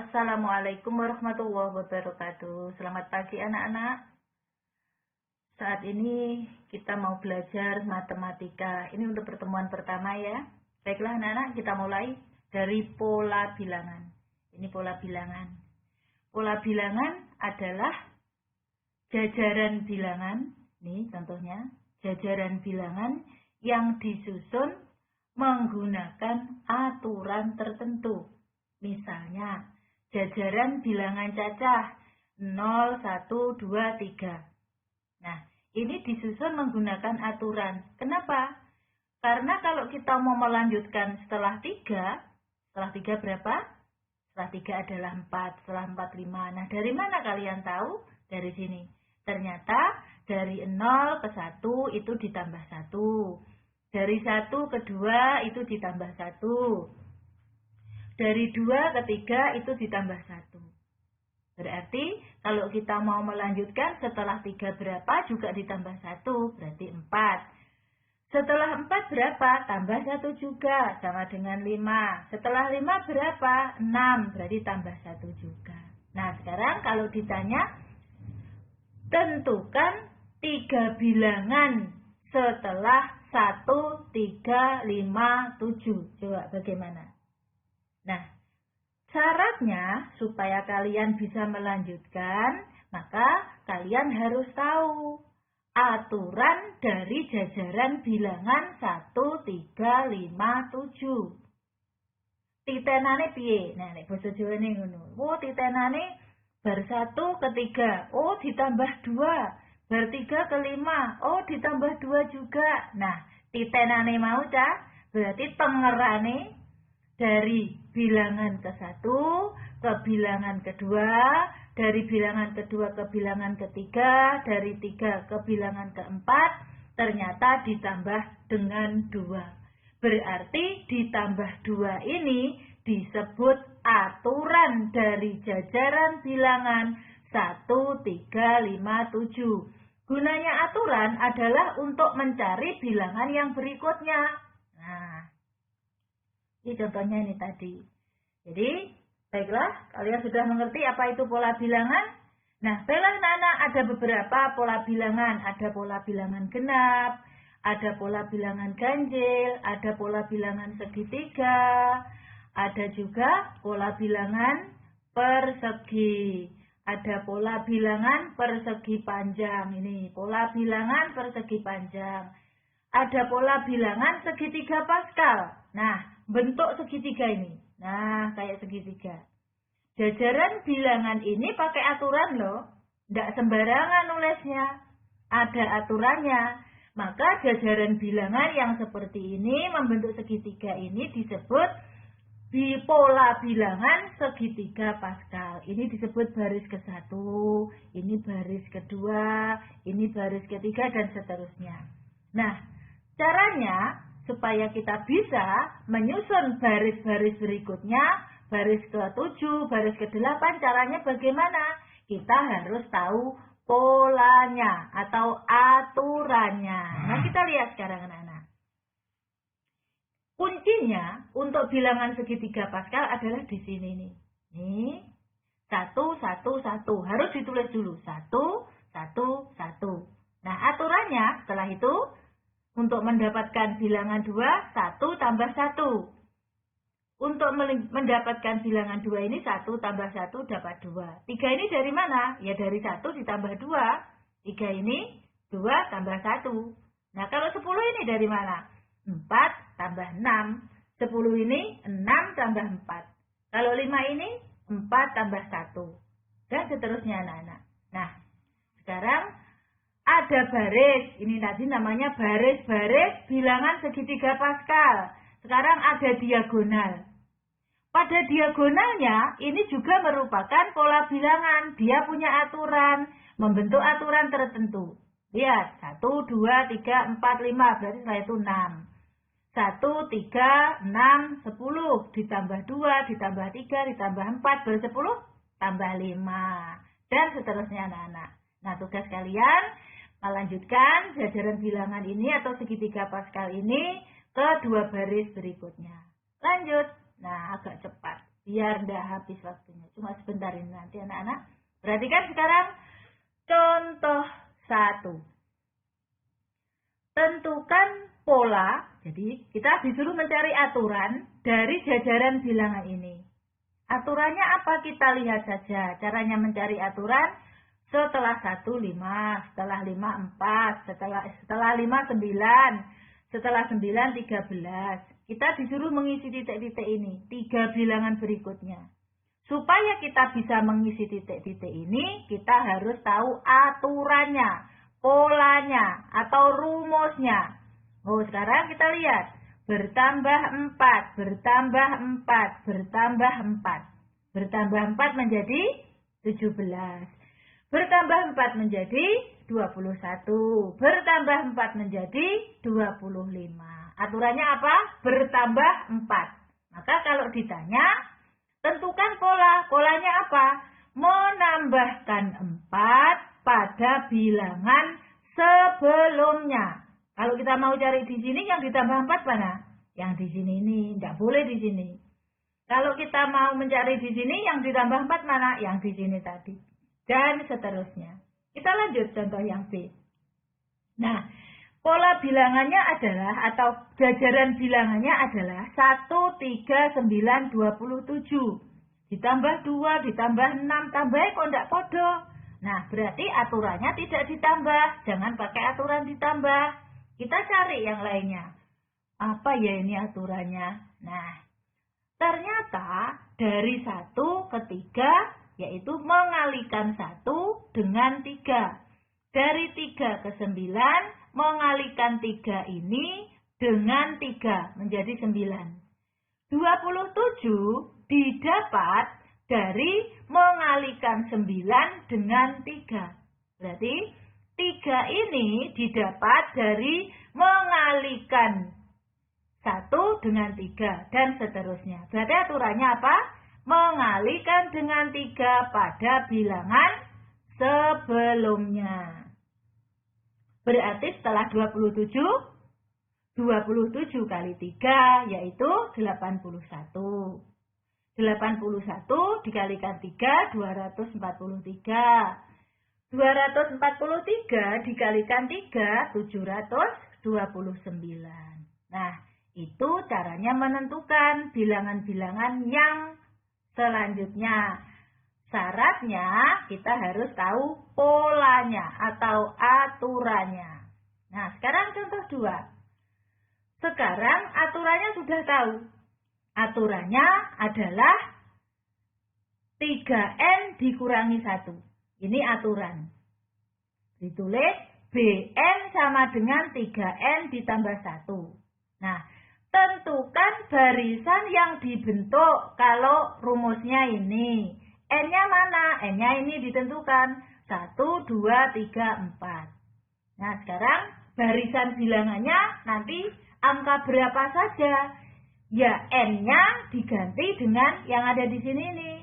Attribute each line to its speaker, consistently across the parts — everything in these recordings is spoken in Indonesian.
Speaker 1: Assalamualaikum warahmatullahi wabarakatuh. Selamat pagi anak-anak. Saat ini kita mau belajar matematika. Ini untuk pertemuan pertama ya. Baiklah anak-anak, kita mulai dari pola bilangan. Ini pola bilangan. Pola bilangan adalah jajaran bilangan. Ini contohnya, jajaran bilangan yang disusun menggunakan aturan tertentu. Misalnya, jajaran bilangan cacah 0, 1, 2, 3. Nah, ini disusun menggunakan aturan. Kenapa? Karena kalau kita mau melanjutkan setelah 3 berapa? Setelah 3 adalah 4, setelah 4, 5. Nah, dari mana kalian tahu? Dari sini. Ternyata dari 0 ke 1 itu ditambah 1. Dari 1 ke 2 itu ditambah 1. Dari 2 ke 3 itu ditambah 1. Berarti kalau kita mau melanjutkan setelah 3 berapa juga ditambah 1. Berarti 4. Setelah 4 berapa? Tambah 1 juga. Sama dengan 5. Setelah 5 berapa? 6. Berarti tambah 1 juga. Nah sekarang kalau ditanya, tentukan 3 bilangan setelah 1, 3, 5, 7. Coba bagaimana? Nah, syaratnya supaya kalian bisa melanjutkan, maka kalian harus tahu aturan dari jajaran bilangan 1, 3, 5, 7. Titenane piye? Nah, nek basa Jawane ngono. Oh, titenane bar 1 ke 3. Oh, ditambah 2. Bar 3 ke 5. Oh, ditambah 2 juga. Nah, titenane mau cah? Berarti tengerane dari bilangan ke-1 ke bilangan kedua, dari bilangan kedua ke bilangan ketiga, dari 3 ke bilangan keempat, ternyata ditambah dengan 2. Berarti ditambah 2 ini disebut aturan dari jajaran bilangan 1, 3, 5, 7. Gunanya aturan adalah untuk mencari bilangan yang berikutnya. Nah, ini contohnya ini tadi. Jadi, baiklah, kalian sudah mengerti apa itu pola bilangan? Nah, baiklah anak-anak, ada beberapa pola bilangan. Ada pola bilangan genap, ada pola bilangan ganjil, ada pola bilangan segitiga, ada juga pola bilangan persegi. Ada pola bilangan persegi panjang. Ini pola bilangan persegi panjang. Ada pola bilangan segitiga Pascal. Nah, bentuk segitiga ini. Nah, kayak segitiga. Jajaran bilangan ini pakai aturan loh. Tidak sembarangan nulisnya. Ada aturannya. Maka jajaran bilangan yang seperti ini, membentuk segitiga ini disebut pola bilangan segitiga Pascal. Ini disebut baris ke-1, ini baris kedua, ini baris ketiga, dan seterusnya. Nah, caranya supaya kita bisa menyusun baris-baris berikutnya, baris ke-7, baris ke-8, caranya bagaimana? Kita harus tahu polanya atau aturannya. Nah, kita lihat sekarang anak-anak. Kuncinya untuk bilangan segitiga Pascal adalah di sini nih. Nih, 1, 1, 1. Harus ditulis dulu. 1, 1, 1. Nah, aturannya setelah itu, untuk mendapatkan bilangan 2, 1 tambah 1. Untuk mendapatkan bilangan 2 ini 1 tambah 1 dapat 2. 3 ini dari mana? Ya dari 1 ditambah 2. 3 ini 2 tambah 1. Nah kalau 10 ini dari mana? 4 tambah 6. 10 ini 6 tambah 4. Kalau 5 ini 4 tambah 1. Dan seterusnya anak-anak. Nah sekarang ada baris, ini tadi namanya baris-baris bilangan segitiga Pascal. Sekarang ada diagonal. Pada diagonalnya, ini juga merupakan pola bilangan. Dia punya aturan, membentuk aturan tertentu. Lihat, 1, 2, 3, 4, 5, berarti setelah itu 6. 1, 3, 6, 10, ditambah 2, ditambah 3, ditambah 4, berarti 10, tambah 5. Dan seterusnya anak-anak. Nah, tugas kalian melanjutkan jajaran bilangan ini atau segitiga Pascal ini ke 2 baris berikutnya. Lanjut. Nah, agak cepat. biar nggak habis waktunya. Cuma sebentar ini nanti anak-anak. Perhatikan sekarang contoh 1. Tentukan pola. Jadi kita disuruh mencari aturan dari jajaran bilangan ini. Aturannya apa? Kita lihat saja. Caranya mencari aturan, setelah 1, 5, setelah 5, 4, setelah 5, 9, setelah 9, 13. Kita disuruh mengisi titik-titik ini, 3 bilangan berikutnya. Supaya kita bisa mengisi titik-titik ini, kita harus tahu aturannya, polanya, atau rumusnya. Oh, sekarang kita lihat. Bertambah 4, bertambah 4, bertambah 4. Bertambah 4 menjadi 17. Bertambah 4 menjadi 21. Bertambah 4 menjadi 25. Aturannya apa? Bertambah 4. Maka kalau ditanya, tentukan pola. Polanya apa? Menambahkan 4 pada bilangan sebelumnya. Kalau kita mau cari di sini yang ditambah 4 mana? Yang di sini ini, tidak boleh di sini. Kalau kita mau mencari di sini yang ditambah 4 mana? Yang di sini tadi. Dan seterusnya. Kita lanjut contoh yang B. Nah, pola bilangannya adalah, atau jajaran bilangannya adalah 1, 3, 9, 27. Ditambah 2, ditambah 6, tambahnya kok tidak podo. Nah, berarti aturannya tidak ditambah. Jangan pakai aturan ditambah. Kita cari yang lainnya. Apa ya ini aturannya? Nah, ternyata dari 1 ke 3, yaitu mengalihkan 1 dengan 3. Dari 3 ke 9, mengalihkan 3 ini dengan 3, menjadi 9. 27 didapat dari mengalihkan 9 dengan 3. Berarti 3 ini didapat dari mengalihkan 1 dengan 3 dan seterusnya. Berarti aturannya apa? Mengalihkan dengan 3 pada bilangan sebelumnya. Berarti setelah 27 kali 3 yaitu 81. 81 dikalikan 3, 243. 243 dikalikan 3, 729. Nah, itu caranya menentukan bilangan-bilangan yang selanjutnya. Syaratnya kita harus tahu polanya atau aturannya. Nah, sekarang contoh 2. Sekarang aturannya sudah tahu. Aturannya adalah 3N dikurangi 1. Ini aturan. Ditulis BN sama dengan 3N ditambah 1. Nah, tentukan barisan yang dibentuk kalau rumusnya ini. N-nya mana? N-nya ini ditentukan. 1, 2, 3, 4. Nah, sekarang barisan bilangannya nanti angka berapa saja? Ya, N-nya diganti dengan yang ada di sini nih.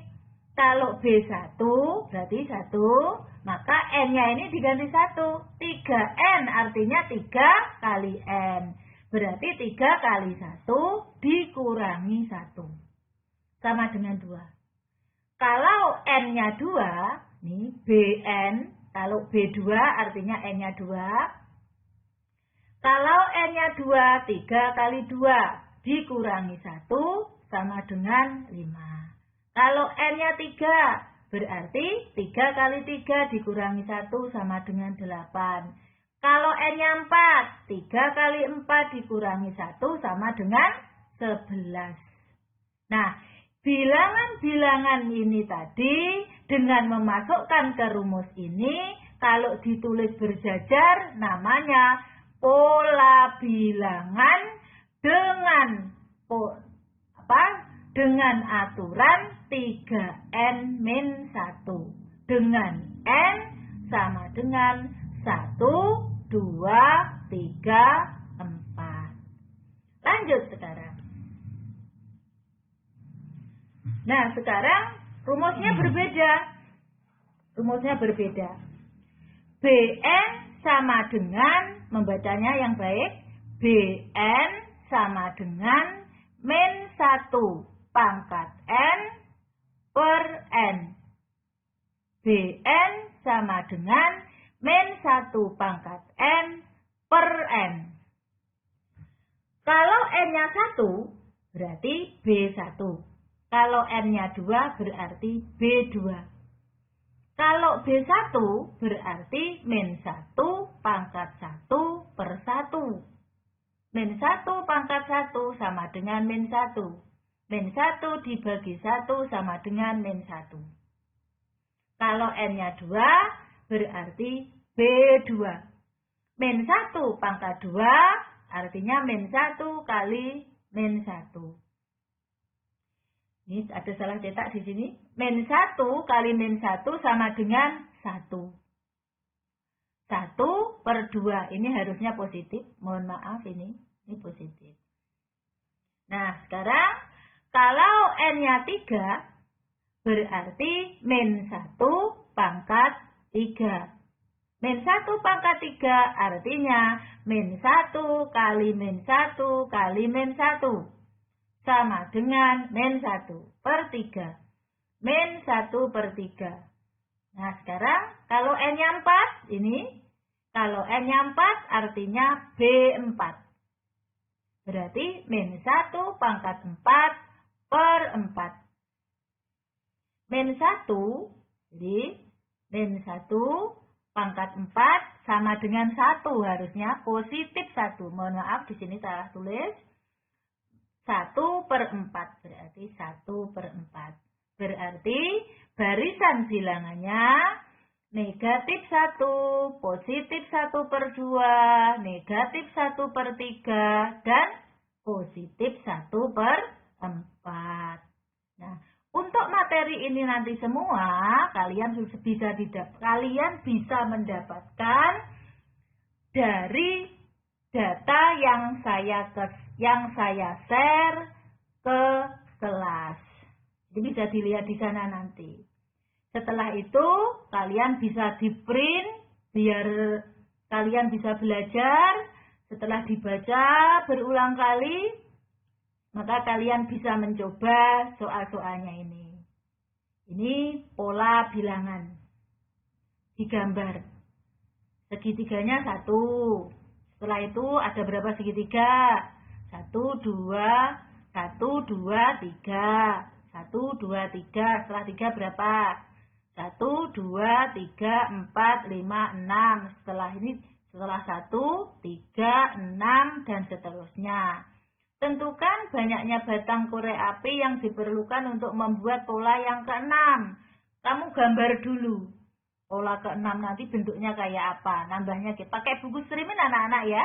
Speaker 1: Kalau B1 berarti 1, maka N-nya ini diganti 1. 3N artinya 3 kali N. Berarti 3 kali 1 dikurangi 1. Sama dengan 2. Kalau N-nya 2, nih BN, kalau B2 artinya N-nya 2. Kalau N-nya 2, 3 kali 2 dikurangi 1 sama dengan 5. Kalau N-nya 3, berarti 3 kali 3 dikurangi 1 sama dengan 8. Kalau N-nya 4, 3 kali 4 dikurangi 1 sama dengan 11. Nah, bilangan-bilangan ini tadi dengan memasukkan ke rumus ini, kalau ditulis berjajar namanya pola bilangan dengan dengan aturan 3N-1. Dengan N sama dengan 1, 2, 3, 4. Lanjut sekarang. Nah, sekarang rumusnya berbeda. Rumusnya berbeda. BN sama dengan, membacanya yang baik, BN sama dengan min 1 pangkat N per N. Bn sama dengan min 1 pangkat N per N. Kalau N-nya 1, berarti B1. Kalau N-nya 2, berarti B2. Kalau B1, berarti min 1 pangkat 1 per 1. Min 1 pangkat 1 sama dengan min 1. Min 1 dibagi 1 sama dengan min 1. Kalau N-nya 2, berarti B2. Min 1 pangkat 2, artinya min 1 kali min 1. Ini ada salah cetak di sini. Min 1 kali min 1 sama dengan 1. 1 per 2. Ini harusnya positif. Mohon maaf ini positif. Nah, sekarang kalau N-nya 3, berarti min 1 pangkat 3. Min 1 pangkat 3 artinya min 1 kali min 1 kali min 1. Sama dengan min 1 per 3. Min 1 per 3. Nah, sekarang kalau N-nya 4, ini. Kalau N-nya 4 artinya B4. Berarti min 1 pangkat 4 per 4. Min 1, jadi min 1 pangkat 4 sama dengan 1, harusnya positif 1. Mohon maaf, di sini salah tulis. 1 per 4, berarti 1 per 4. Berarti barisan bilangannya negatif 1, positif 1 per 2, negatif 1 per 3, dan positif 1 per 4. Nah, untuk materi ini nanti semua kalian bisa mendapatkan dari data yang saya share ke kelas. Jadi bisa dilihat di sana nanti. Setelah itu kalian bisa di-print biar kalian bisa belajar. Setelah dibaca berulang kali, maka kalian bisa mencoba soal-soalnya ini. Ini pola bilangan. Digambar. Segitiganya 1. Setelah itu ada berapa segitiga? 1, 2, 1, 2, 3. 1, 2, 3. Setelah 3 berapa? 1, 2, 3, 4, 5, 6. Setelah 1, 3, 6, dan seterusnya. Tentukan banyaknya batang korek api yang diperlukan untuk membuat pola yang ke-6. Kamu gambar dulu. Pola ke-6 nanti bentuknya kayak apa. Nambahnya pakai buku streaming anak-anak ya.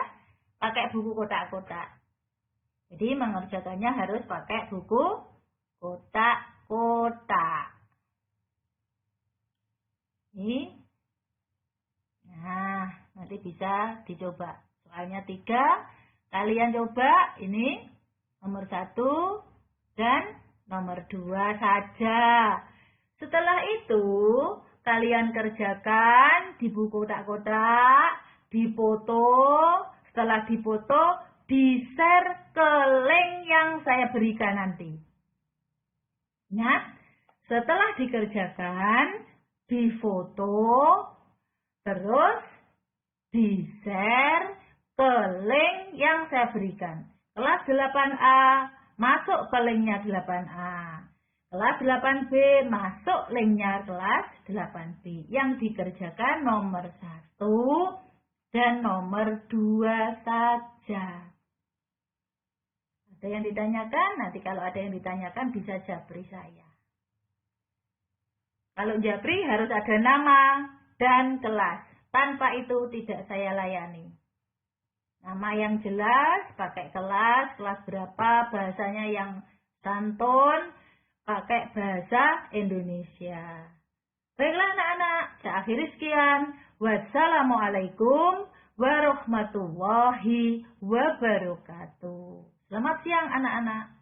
Speaker 1: Pakai buku kotak-kotak. Jadi mengerjakannya harus pakai buku kotak-kotak. Ini. Nah, nanti bisa dicoba. Soalnya 3. Kalian coba ini nomor 1 dan nomor 2 saja. Setelah itu kalian kerjakan di buku kotak-kotak, difoto. Setelah difoto, di-share ke link yang saya berikan nanti. Nah, setelah dikerjakan, difoto, terus di-share ke link yang saya berikan. Kelas 8A, masuk ke linknya 8A. Kelas 8B, masuk linknya kelas 8B. Yang dikerjakan nomor 1 dan nomor 2 saja. Ada yang ditanyakan? Nanti kalau ada yang ditanyakan bisa japri saya. Kalau japri harus ada nama dan kelas. Tanpa itu tidak saya layani. Nama yang jelas, pakai kelas berapa, bahasanya yang santun, pakai bahasa Indonesia. Baiklah anak-anak, saya akhiri sekian. Wassalamualaikum warahmatullahi wabarakatuh. Selamat siang anak-anak.